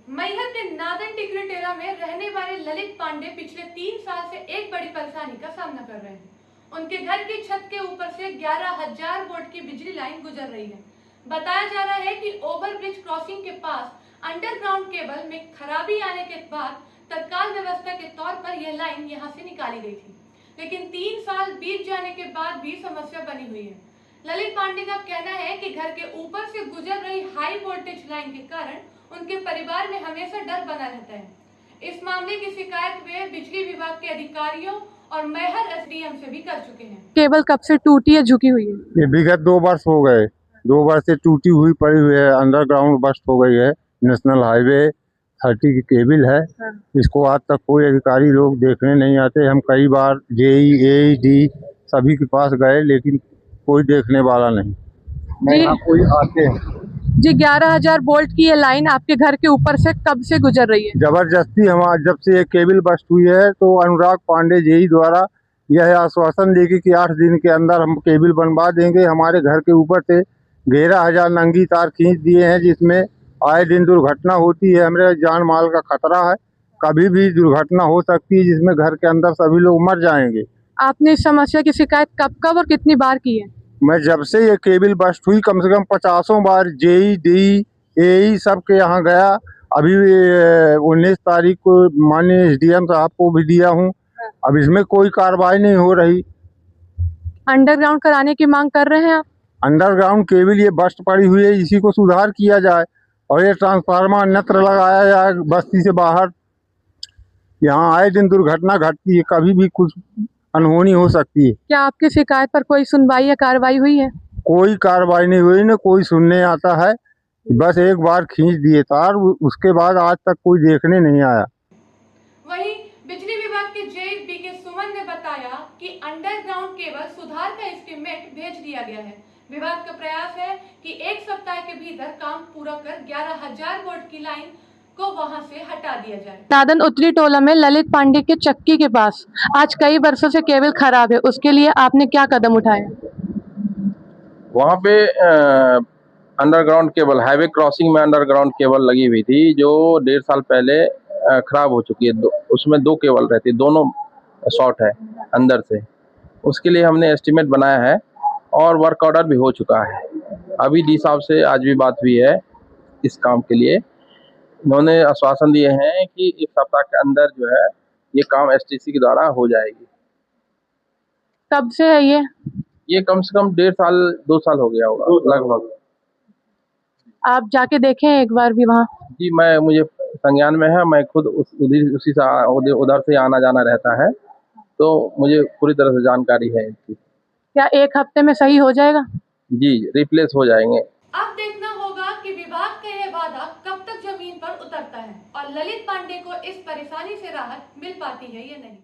मैहर के नादन टिकरी टेरा में रहने वाले ललित पांडे पिछले 3 साल से एक बड़ी परेशानी का सामना कर रहे हैं। उनके घर की छत के ऊपर से 11,000 वोल्ट की बिजली लाइन गुजर रही है। बताया जा रहा है कि ओवरब्रिज क्रॉसिंग के पास अंडरग्राउंड केबल में खराबी आने के बाद तत्काल व्यवस्था के तौर पर यह लाइन यहां से निकाली गई थी, लेकिन 3 साल बीत जाने के बाद भी समस्या बनी हुई है। ललित पांडे का कहना है कि घर के ऊपर से गुजर रही हाई वोल्टेज लाइन के कारण उनके परिवार में हमेशा डर बना रहता है। इस मामले की शिकायत वे बिजली विभाग के अधिकारियों और मैहर एसडीएम से भी कर चुके हैं। केबल कब से टूटी है, झुकी हुई है? ये विगत 2 वर्ष हो गए, 2 वर्ष से टूटी हुई पड़ी हुई है। अंडरग्राउंड बस्ट हो गई है। नेशनल हाईवे 30 की केबल है। इसको आज तक कोई अधिकारी लोग देखने नहीं आते। हम कई बार जेई एईडी सभी के पास गए, लेकिन कोई देखने वाला नहीं। यहाँ कोई आते हैं जी। 11,000 वोल्ट की ये लाइन आपके घर के ऊपर से कब से गुजर रही है? जबरदस्ती हमारा जब से ये केबल बस्ट हुई है तो अनुराग पांडे जेई द्वारा यह आश्वासन देके कि 8 दिन के अंदर हम केबल बनवा देंगे। हमारे घर के ऊपर से 11,000 नंगी तार खींच दिए हैं, जिसमें आए दिन दुर्घटना होती है। हमारे जान माल का खतरा है, कभी भी दुर्घटना हो सकती है जिसमें घर के अंदर सभी लोग मर जाएंगे। आपने इस समस्या की शिकायत कब और कितनी बार की है? मैं जब से ये केबल बस्ट हुई कम से कम 50 बार जेई डी एई सब के यहाँ गया। अभी 19 तारीख को माननीय एसडीएम साहब को भी दिया हूँ। अब इसमें कोई कार्रवाई नहीं हो रही। अंडरग्राउंड कराने की मांग कर रहे हैं आप? अंडरग्राउंड केबल ये बस्ट पड़ी हुई है, इसी को सुधार किया जाए और ये ट्रांसफार्मर अन्यत्र लगाया जाए बस्ती से बाहर। यहाँ आए दिन दुर्घटना घटती है, कभी भी कुछ अनहोनी हो सकती है। क्या आपकी शिकायत पर कोई सुनवाई या कार्रवाई हुई है? कोई कार्रवाई नहीं हुई, न कोई सुनने आता है। बस एक बार खींच दिए तार, उसके बाद आज तक कोई देखने नहीं आया। वहीं बिजली विभाग के जेई बीके सुमन ने बताया कि अंडरग्राउंड केबल सुधार का एस्टीमेट भेज दिया गया है। विभाग का प्रयास है कि 1 सप्ताह के भीतर काम पूरा कर 11,000 वोल्ट की लाइन को वहां से हटा दिया जाए। नादन उत्तरी टोला में ललित पांडे के चक्की के पास आज कई वर्षों से केबल खराब है, उसके लिए आपने क्या कदम उठाए? वहाँ पे अंडरग्राउंड केबल, हाईवे क्रॉसिंग में अंडरग्राउंड केबल लगी हुई थी जो 1.5 साल पहले खराब हो चुकी है। उसमें 2 केबल रहती है, दोनों शॉर्ट है अंदर से। उसके लिए हमने एस्टीमेट बनाया है और वर्क ऑर्डर भी हो चुका है। अभी डी साहब से आज भी बात हुई है इस काम के लिए। उन्होंने आश्वासन दिए हैं कि 1 सप्ताह के अंदर जो है ये काम एसटीसी के द्वारा हो जाएगी। कब से है ये? कम से कम 1.5 साल 2 साल हो गया होगा लगभग। आप जाके देखें एक बार भी वहाँ? जी, मुझे संज्ञान में है। मैं खुद उधर से आना जाना रहता है, तो मुझे पूरी तरह से जानकारी है इसकी। क्या 1 हफ्ते में सही हो जाएगा? जी, रिप्लेस हो जाएंगे। अब देखना होगा कि विभाग का यह वादा कब तक जमीन पर उतरता है और ललित पांडे को इस परेशानी से राहत मिल पाती है या नहीं।